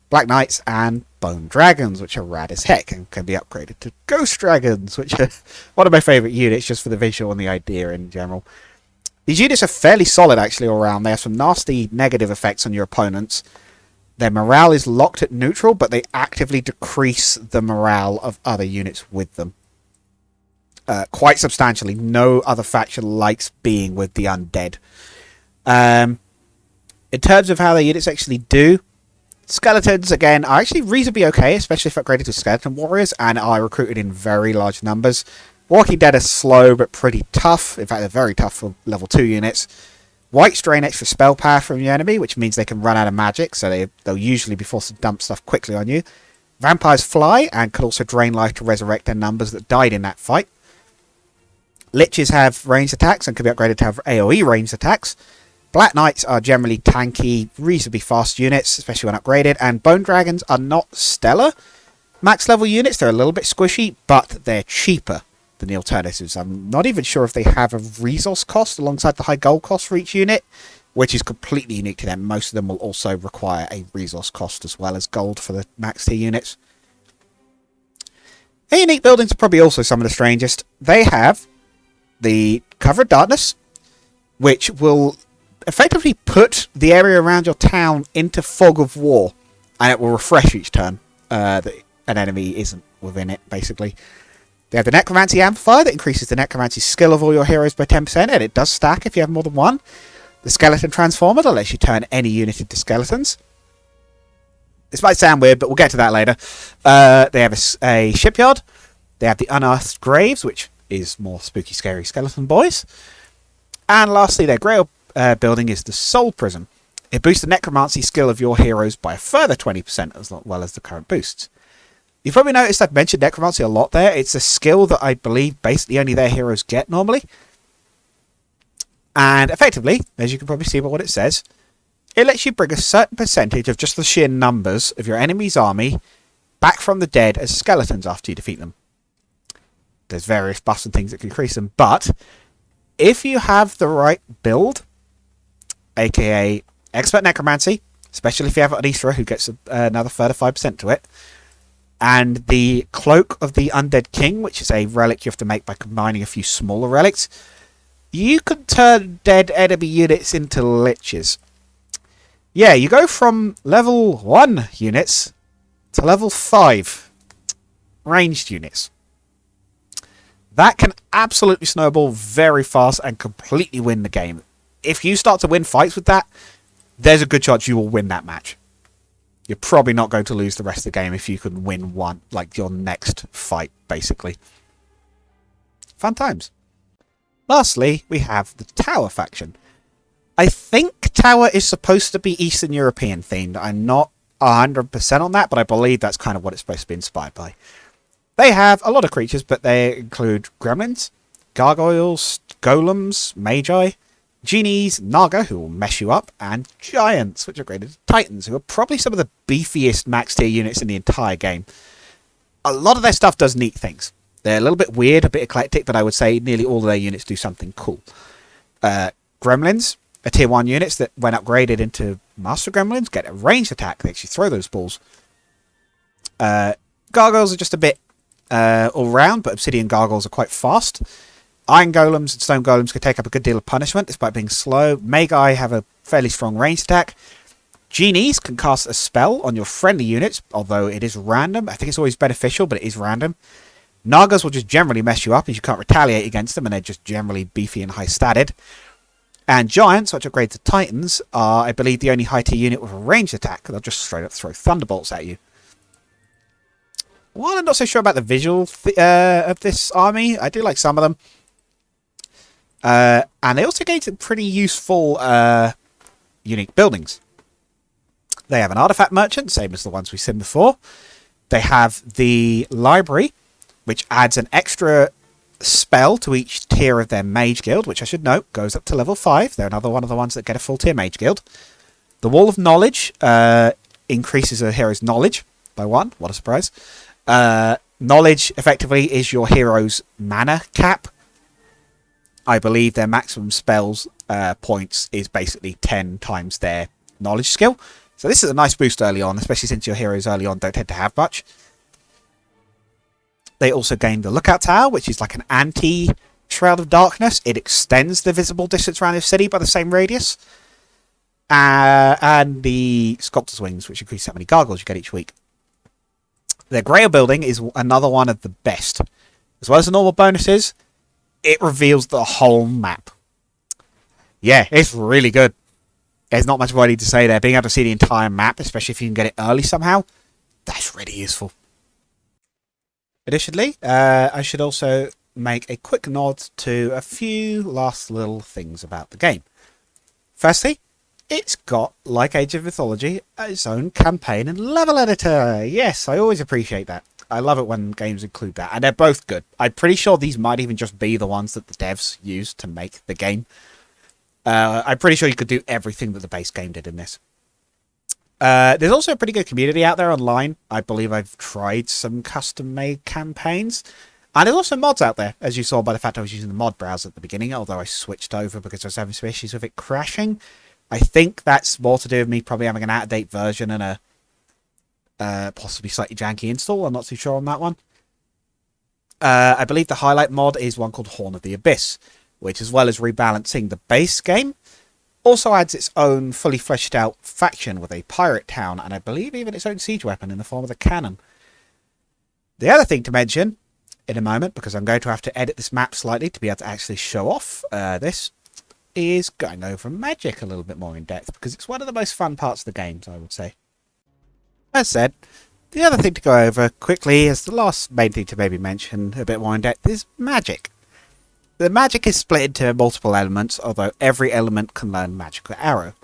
black knights, and bone dragons, which are rad as heck and can be upgraded to ghost dragons, which are one of my favourite units just for the visual and the idea in general. These units are fairly solid actually all around. They have some nasty negative effects on your opponents. Their morale is locked at neutral, but they actively decrease the morale of other units with them. Quite substantially. No other faction likes being with the undead. In terms of how their units actually do, skeletons, again, are actually reasonably okay, especially if upgraded to skeleton warriors, and are recruited in very large numbers. Walking Dead are slow, but pretty tough. In fact, they're very tough for level 2 units. Whites drain extra spell power from your enemy, which means they can run out of magic, so they'll usually be forced to dump stuff quickly on you. Vampires fly and can also drain life to resurrect their numbers that died in that fight. Liches have ranged attacks and can be upgraded to have AoE ranged attacks. Black Knights are generally tanky, reasonably fast units, especially when upgraded. And Bone Dragons are not stellar max level units. They're a little bit squishy, but they're cheaper than the alternatives. I'm not even sure if they have a resource cost alongside the high gold cost for each unit, which is completely unique to them. Most of them will also require a resource cost as well as gold for the max tier units. The unique buildings are probably also some of the strangest. They have the Cover of Darkness, which will effectively put the area around your town into fog of war, and it will refresh each turn that an enemy isn't within it, basically. They have the Necromancy Amplifier that increases the Necromancy skill of all your heroes by 10%, and it does stack if you have more than one. The Skeleton Transformer that lets you turn any unit into skeletons. This might sound weird, but we'll get to that later. They have a Shipyard. They have the Unearthed Graves, which is more spooky, scary skeleton boys. And lastly, their Grail building is the Soul Prism. It boosts the Necromancy skill of your heroes by a further 20%, as well as the current boosts. You've probably noticed I've mentioned Necromancy a lot there. It's a skill that I believe basically only their heroes get normally. And effectively, as you can probably see by what it says, it lets you bring a certain percentage of just the sheer numbers of your enemy's army back from the dead as skeletons after you defeat them. There's various buffs and things that can increase them, but if you have the right build, aka Expert Necromancy, especially if you have an Aethra who gets another further 5% to it, and the Cloak of the Undead King, which is a relic you have to make by combining a few smaller relics, you can turn dead enemy units into liches. Yeah, you go from level 1 units to level 5 ranged units. That can absolutely snowball very fast and completely win the game. If you start to win fights with that, there's a good chance you will win that match. You're probably not going to lose the rest of the game if you can win one, like your next fight, basically. Fun times. Lastly, we have the Tower faction. I think Tower is supposed to be Eastern European themed. I'm not 100% on that, but I believe that's kind of what it's supposed to be inspired by. They have a lot of creatures, but they include Gremlins, Gargoyles, Golems, Magi, Genies, Naga, who will mess you up, and Giants, which are graded to Titans, who are probably some of the beefiest max tier units in the entire game. A lot of their stuff does neat things. They're a little bit weird, a bit eclectic, but I would say nearly all of their units do something cool. Gremlins are tier 1 units that, when upgraded into Master Gremlins, get a ranged attack. They actually throw those balls. Gargoyles are just a bit all round, but Obsidian Gargoyles are quite fast. Iron Golems and Stone Golems can take up a good deal of punishment despite being slow. Magi have a fairly strong ranged attack. Genies can cast a spell on your friendly units, although it is random. I think it's always beneficial, but it is random. Nagas will just generally mess you up as you can't retaliate against them, and they're just generally beefy and high statted. And Giants, which upgrade to Titans, are, I believe, the only high tier unit with a ranged attack. They'll just straight up throw thunderbolts at you. While I'm not so sure about the visual of this army, I do like some of them. And they also gain some pretty useful unique buildings. They have an artifact merchant, same as the ones we've seen before. They have the library, which adds an extra spell to each tier of their mage guild, which I should note goes up to level 5. They're another one of the ones that get a full tier mage guild. The Wall of Knowledge increases a hero's knowledge by 1. What a surprise. Knowledge effectively is your hero's mana cap. I believe their maximum spells points is basically 10 times their knowledge skill. So this is a nice boost early on, especially since your heroes early on don't tend to have much. They also gain the Lookout Tower, which is like an anti-Shroud of Darkness. It extends the visible distance around the city by the same radius. And the Sculptor's Wings, which increase how many gargoyles you get each week. Their Grail building is another one of the best. As well as the normal bonuses, it reveals the whole map. Yeah, it's really good. There's not much more I need to say there. Being able to see the entire map, especially if you can get it early somehow, that's really useful. Additionally, I should also make a quick nod to a few last little things about the game. Firstly, it's got, like Age of Mythology, its own campaign and level editor. Yes, I always appreciate that. I love it when games include that, and they're both good. I'm pretty sure these might even just be the ones that the devs used to make the game. I'm pretty sure you could do everything that the base game did in this. There's also a pretty good community out there online. I believe I've tried some custom-made campaigns. And there's also mods out there, as you saw by the fact I was using the mod browser at the beginning, although I switched over because I was having some issues with it crashing. I think that's more to do with me probably having an out-of-date version and a possibly slightly janky install. I'm not too sure on that one. I believe the highlight mod is one called Horn of the Abyss, which, as well as rebalancing the base game, also adds its own fully fleshed out faction with a pirate town, and I believe even its own siege weapon in the form of the cannon. The other thing to mention in a moment, because I'm going to have to edit this map slightly to be able to actually show off this, is going over magic a little bit more in depth, because it's one of the most fun parts of the games, I would say. As said, the other thing to go over quickly, as the last main thing to maybe mention a bit more in depth, is magic. The magic is split into multiple elements, although every element can learn magical arrow.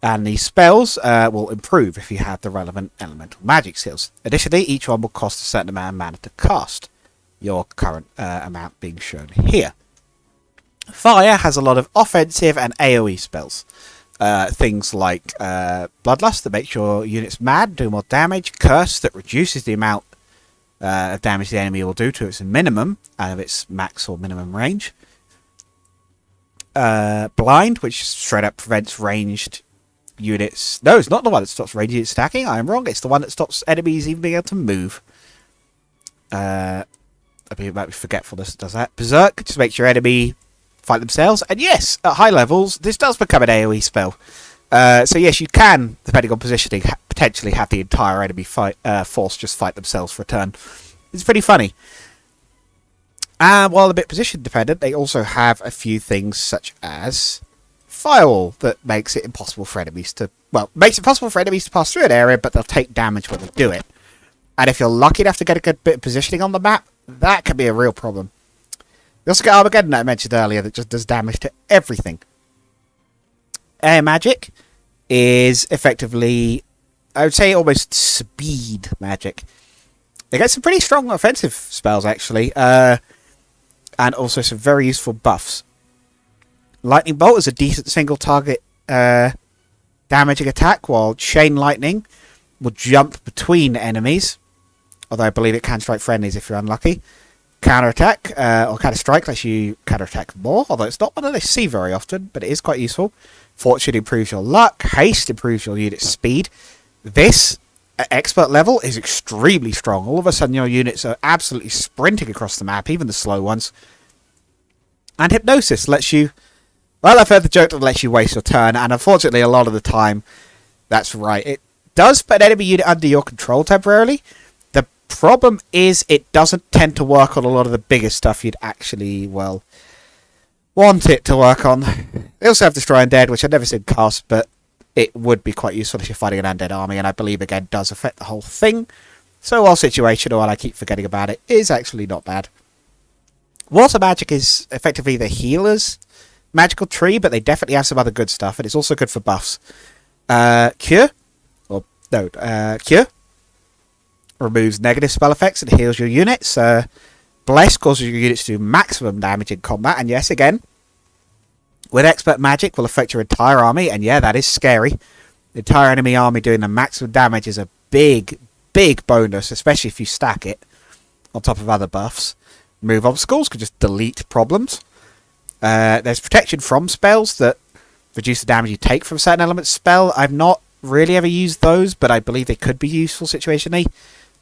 And the spells will improve if you have the relevant elemental magic skills. Additionally, each one will cost a certain amount of mana to cast, your current amount being shown here. Fire has a lot of offensive and AoE spells. Things like Bloodlust that makes your units mad, do more damage, Curse that reduces the amount of damage the enemy will do to its minimum out of its max or minimum range. Blind, which straight up prevents ranged units. No, it's not the one that stops ranged units stacking. I am wrong. It's the one that stops enemies even being able to move. I mean, it might be Forgetfulness that does that. Berserk just makes your enemy fight themselves. And yes, at high levels, this does become an AoE spell. So yes, you can, depending on positioning, potentially have the entire enemy force just fight themselves for a turn. It's pretty funny. And while a bit position dependent, they also have a few things such as Firewall that makes it impossible for enemies to... Well, makes it possible for enemies to pass through an area, but they'll take damage when they do it. And if you're lucky enough to get a good bit of positioning on the map, that can be a real problem. You also get Armageddon that I mentioned earlier that just does damage to everything. Air magic is effectively, I would say, almost speed magic. They get some pretty strong offensive spells, actually, and also some very useful buffs. Lightning Bolt is a decent single target damaging attack, while Chain Lightning will jump between enemies, although I believe it can strike friendlies if you're unlucky. Counterattack, or Counter-Strike lets you counterattack more, although it's not one that I see very often, but it is quite useful. Fortune improves your luck. Haste improves your unit's speed. This, at expert level, is extremely strong. All of a sudden, your units are absolutely sprinting across the map, even the slow ones. And Hypnosis lets you... Well, I've heard the joke that lets you waste your turn, and unfortunately, a lot of the time, that's right. It does put an enemy unit under your control temporarily. The problem is it doesn't tend to work on a lot of the bigger stuff you'd actually, well, want it to work on. They also have Destroy Undead, which I've never seen cast, but it would be quite useful if you're fighting an undead army, and I believe, again, does affect the whole thing. So while situational, while I keep forgetting about it, is actually not bad. Water magic is effectively the healer's magical tree, but they definitely have some other good stuff, and it's also good for buffs. Cure removes negative spell effects and heals your units. Bless causes your units to do maximum damage in combat, and yes, again, with expert magic will affect your entire army, and yeah, that is scary. The entire enemy army doing the maximum damage is a big bonus, especially if you stack it on top of other buffs. Remove obstacles could just delete problems. There's protection from spells that reduce the damage you take from certain elements spell. I've not really ever used those, but I believe they could be useful situationally.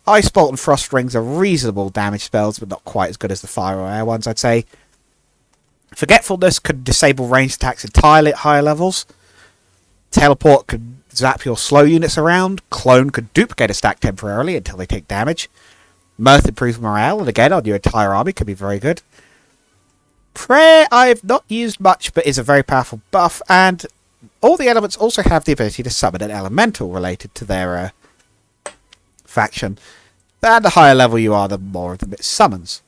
Ice Bolt and Frost Rings are reasonable damage spells, but not quite as good as the Fire or Air ones, I'd say. Forgetfulness could disable ranged attacks entirely at higher levels. Teleport could zap your slow units around. Clone could duplicate a stack temporarily until they take damage. Mirth improves morale, and again, on your entire army could be very good. Prayer I've not used much, but is a very powerful buff, and all the elements also have the ability to summon an elemental related to their faction. And the higher level you are, the more of them it summons.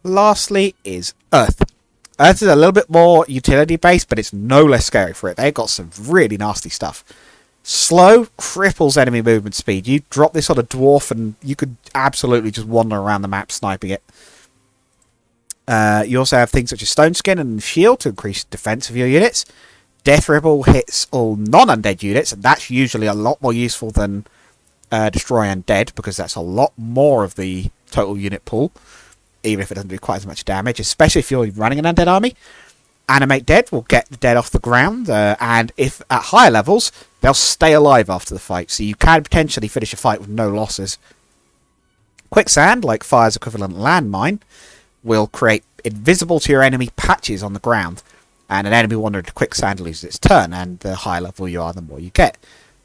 Lastly is Earth. Earth is a little bit more utility based, but it's no less scary for it. They've got some really nasty stuff. Slow cripples enemy movement speed. You drop this on a dwarf and you could absolutely just wander around the map sniping it. You also have things such as Stone Skin and Shield to increase defense of your units. Death Ripple hits all non-undead units, and that's usually a lot more useful than Destroy Undead, because that's a lot more of the total unit pool, even if it doesn't do quite as much damage, especially if you're running an undead army. Animate Dead will get the dead off the ground, and if at higher levels, they'll stay alive after the fight, so you can potentially finish a fight with no losses. Quicksand, like Fire's equivalent landmine, will create invisible to your enemy patches on the ground, and an enemy wandering to Quicksand loses its turn, and the higher level you are, the more you get.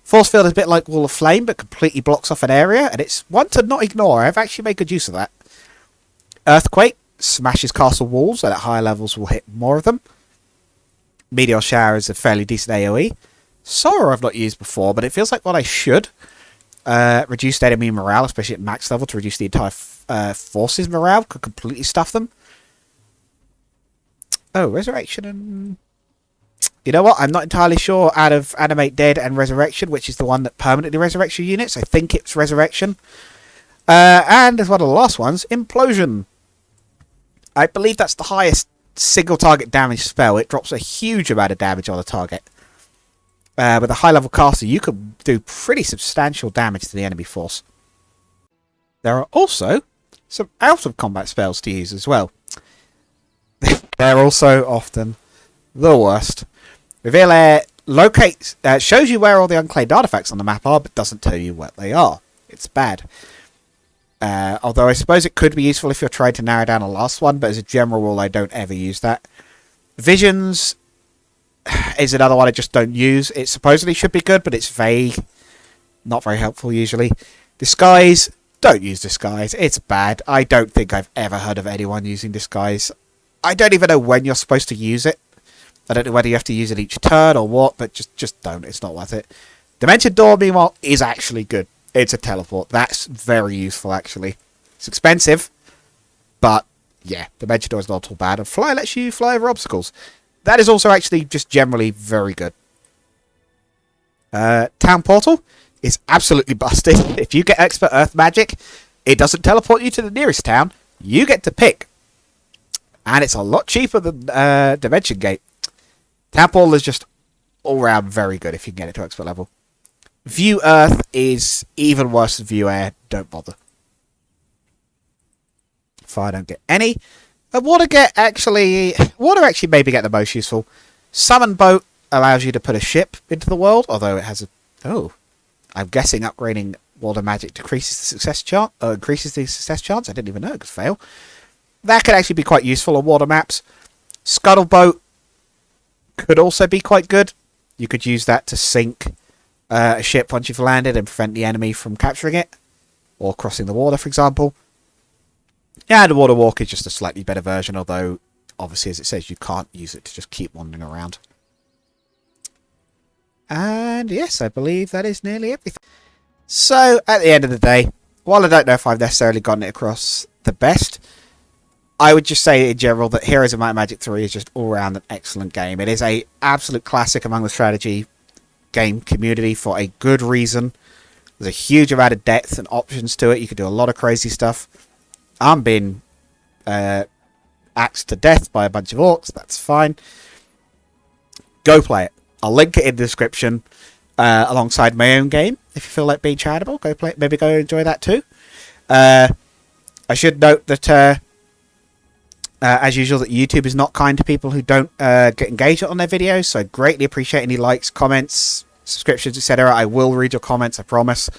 Forcefield is a bit like Wall of Flame, but completely blocks off an area, and it's one to not ignore. I've actually made good use of that. Earthquake smashes castle walls, and at higher levels will hit more of them. Meteor Shower is a fairly decent AoE. Sorrow I've not used before, but it feels like what I should. Reduced enemy morale, especially at max level, to reduce the entire force's morale. Could completely stuff them. Oh, Resurrection and... You know what? I'm not entirely sure out of Animate Dead and Resurrection, which is the one that permanently resurrects your units. I think it's Resurrection. And as one of the last ones, Implosion. I believe that's the highest single target damage spell. It drops a huge amount of damage on a target. With a high level caster, you could do pretty substantial damage to the enemy force. There are also some out of combat spells to use as well. They're also often the worst. Reveal Air locates, shows you where all the unclaimed artifacts on the map are, but doesn't tell you what they are. It's bad. Although I suppose it could be useful if you're trying to narrow down a last one, but as a general rule, I don't ever use that. Visions is another one I just don't use. It supposedly should be good, but it's vague. Not very helpful, usually. Disguise. Don't use Disguise. It's bad. I don't think I've ever heard of anyone using Disguise. I don't even know when you're supposed to use it. I don't know whether you have to use it each turn or what, but just don't. It's not worth it. Dimension Door, meanwhile, is actually good. It's a teleport. That's very useful, actually. It's expensive, but yeah, Dimension Door is not all bad. And Fly lets you fly over obstacles. That is also actually just generally very good. Town Portal is absolutely busted. If you get Expert Earth Magic, it doesn't teleport you to the nearest town. You get to pick. And it's a lot cheaper than Dimension Gate. Town Portal is just all round very good if you can get it to expert level. View Earth is even worse than View Air. Don't bother. Fire don't get any. And Water actually maybe get the most useful. Summon Boat allows you to put a ship into the world, although it has a... Oh. I'm guessing upgrading Water Magic decreases the success chance. Increases the success chance. I didn't even know it could fail. That could actually be quite useful on water maps. Scuttle Boat could also be quite good. You could use that to sink a ship once you've landed and prevent the enemy from capturing it. Or crossing the water, for example. Yeah, the Water Walk is just a slightly better version, although, obviously, as it says, you can't use it to just keep wandering around. And yes, I believe that is nearly everything. So, at the end of the day, while I don't know if I've necessarily gotten it across the best, I would just say in general that Heroes of Might and Magic 3 is just all-round an excellent game. It is an absolute classic among the strategy game community for a good reason. There's a huge amount of depth and options to it. You can do a lot of crazy stuff. I'm being axed to death by a bunch of orcs. That's fine. Go play it. I'll link it in the description alongside my own game. If you feel like being charitable, go play it. Maybe go enjoy that too. I should note that... as usual, that YouTube is not kind to people who don't get engaged on their videos, so I greatly appreciate any likes, comments, subscriptions, etc. I will read your comments, I promise.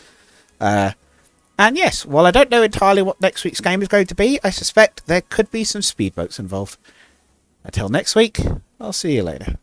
And yes, while I don't know entirely what next week's game is going to be, I suspect there could be some speedboats involved. Until next week, I'll see you later.